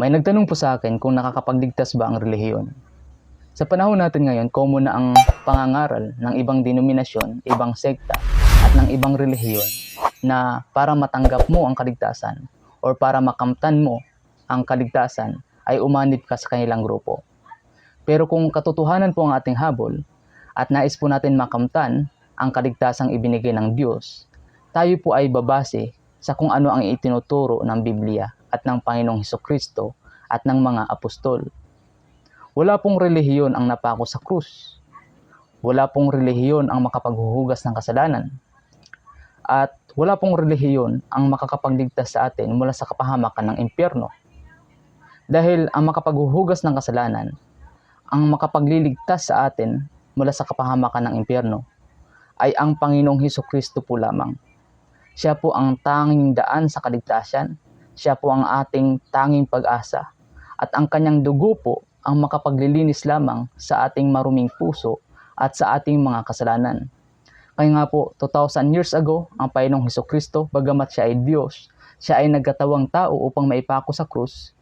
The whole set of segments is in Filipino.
May nagtanong po sa akin kung nakakapagligtas ba ang relihiyon. Sa panahon natin ngayon, common na ang pangangaral ng ibang denominasyon, ibang sekta, at ng ibang relihiyon na para matanggap mo ang kaligtasan o para makamtan mo ang kaligtasan ay umanib ka sa kanilang grupo. Pero kung katotohanan po ang ating habol at nais po natin makamtan ang kaligtasang ibinigay ng Diyos, tayo po ay babase sa kung ano ang itinuturo ng Biblia at ng Panginoong Hesukristo at ng mga apostol. Wala pong relihiyon ang napako sa krus. Wala pong relihiyon ang makapaghuhugas ng kasalanan. At wala pong relihiyon ang makakapagligtas sa atin mula sa kapahamakan ng impyerno. Dahil ang makapaghuhugas ng kasalanan, ang makapagliligtas sa atin mula sa kapahamakan ng impyerno, ay ang Panginoong Hesukristo po lamang. Siya po ang tanging daan sa kaligtasan. Siya po ang ating tanging pag-asa. At ang kanyang dugo po ang makapaglilinis lamang sa ating maruming puso at sa ating mga kasalanan. Kaya nga po, 2,000 years ago, ang Panginoong Hesukristo, bagamat siya ay Diyos, siya ay nagkatawang tao upang maipako sa krus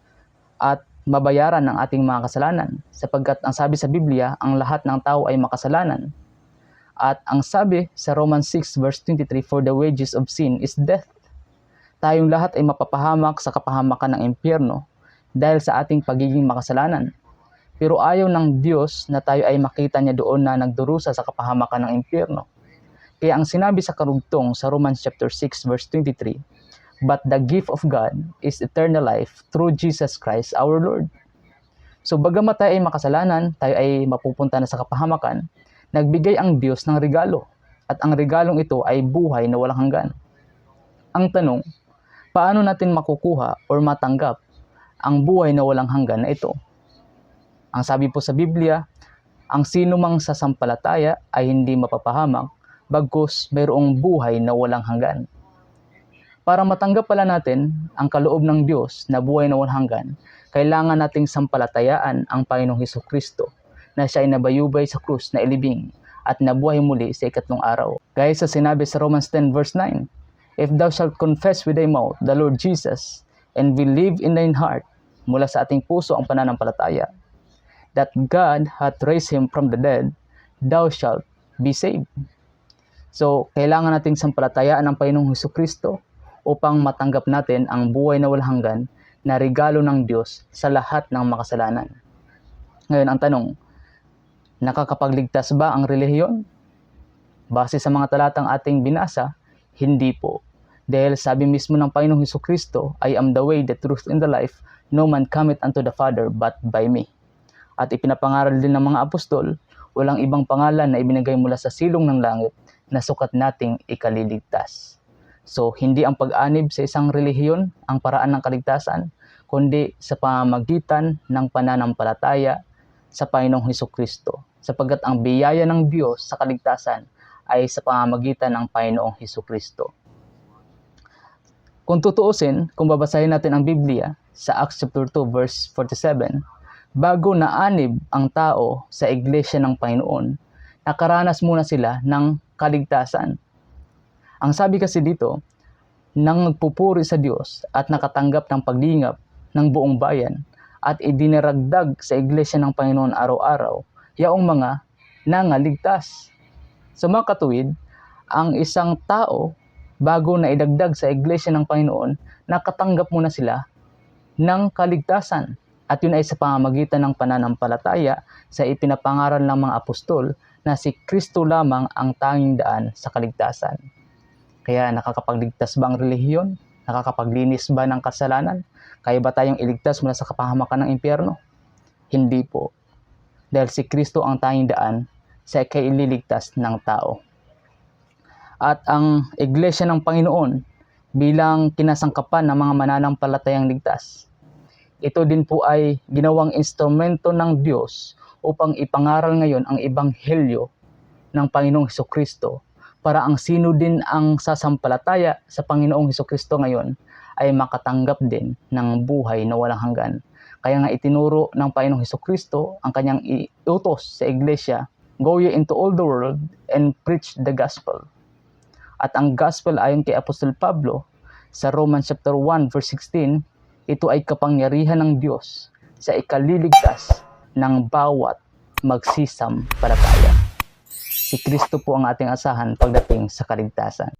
at mabayaran ang ating mga kasalanan. Sapagkat ang sabi sa Biblia, ang lahat ng tao ay makasalanan. At ang sabi sa Romans 6 verse 23, for the wages of sin is death. Tayong lahat ay mapapahamak sa kapahamakan ng impyerno dahil sa ating pagiging makasalanan. Pero ayaw ng Diyos na tayo ay makita niya doon na nagdurusa sa kapahamakan ng impyerno. Kaya ang sinabi sa karugtong sa Romans chapter 6 verse 23, but the gift of God is eternal life through Jesus Christ our Lord. So bagamat tayo ay makasalanan, tayo ay mapupunta na sa kapahamakan, nagbigay ang Diyos ng regalo, at ang regalong ito ay buhay na walang hanggan. Ang tanong, paano natin makukuha o matanggap ang buhay na walang hanggan na ito? Ang sabi po sa Biblia, ang sino mang sasampalataya ay hindi mapapahamak, bagkus mayroong buhay na walang hanggan. Para matanggap pala natin ang kaloob ng Diyos na buhay na walang hanggan, kailangan nating sampalatayaan ang Panginoong Hesukristo, na siya ay nabayubay sa krus na ilibing at nabuhay muli sa ikatlong araw. Gaya sa sinabi sa Romans 10 verse 9, if thou shalt confess with thy mouth the Lord Jesus and believe in thine heart, mula sa ating puso ang pananampalataya, that God hath raised him from the dead, thou shalt be saved. So, kailangan nating sampalatayaan ang Panginoong Hesukristo upang matanggap natin ang buhay na walang hanggan na regalo ng Diyos sa lahat ng makasalanan. Ngayon, ang tanong, nakakapagligtas ba ang relihiyon? Base sa mga talatang ating binasa, hindi po. Dahil sabi mismo ng Panginoong Hesukristo, I am the way, the truth, and the life, no man cometh unto the Father but by me. At ipinapangaral din ng mga apostol, walang ibang pangalan na ibinigay mula sa silong ng langit na sukat nating ikaliligtas. So, hindi ang pag-anib sa isang relihiyon ang paraan ng kaligtasan, kundi sa pamamagitan ng pananampalataya sa Panginoong Hesukristo. Sapagkat ang biyaya ng Diyos sa kaligtasan ay sa pamamagitan ng Panginoong Hesukristo. Kung tutuusin, kung babasahin natin ang Biblia sa Acts chapter 2 verse 47, bago naanib ang tao sa iglesia ng Panginoon, nakaranas muna sila ng kaligtasan. Ang sabi kasi dito, nang nagpupuri sa Diyos at nakatanggap ng paglingap ng buong bayan at idinaragdag sa iglesia ng Panginoon araw-araw, yaong mga nangaligtas. Sa mga katuwid, ang isang tao, bago na idagdag sa iglesia ng Panginoon, nakatanggap muna sila ng kaligtasan. At yun ay sa pamamagitan ng pananampalataya sa ipinapangaral ng mga apostol na si Kristo lamang ang tanging daan sa kaligtasan. Kaya nakakapagligtas ba ang relihiyon? Nakakapaglinis ba ng kasalanan? Kaya ba tayong iligtas mula sa kapahamakan ng impyerno? Hindi po. Dahil si Kristo ang tanging daan sa kaililigtas ng tao. At ang iglesia ng Panginoon bilang kinasangkapan ng mga mananampalatayang ligtas, ito din po ay ginawang instrumento ng Diyos upang ipangaral ngayon ang ebanghelyo ng Panginoong Hesukristo para ang sino din ang sasampalataya sa Panginoong Hesukristo ngayon ay makatanggap din ng buhay na walang hanggan. Kaya nga itinuro ng Panginoong Hesukristo ang kanyang iutos sa iglesia, go ye into all the world and preach the gospel. At ang gospel ayon kay Apostol Pablo sa Romans chapter 1 verse 16, ito ay kapangyarihan ng Diyos sa ikaliligtas ng bawat magsisampalataya. Si Kristo po ang ating asahan pagdating sa kaligtasan.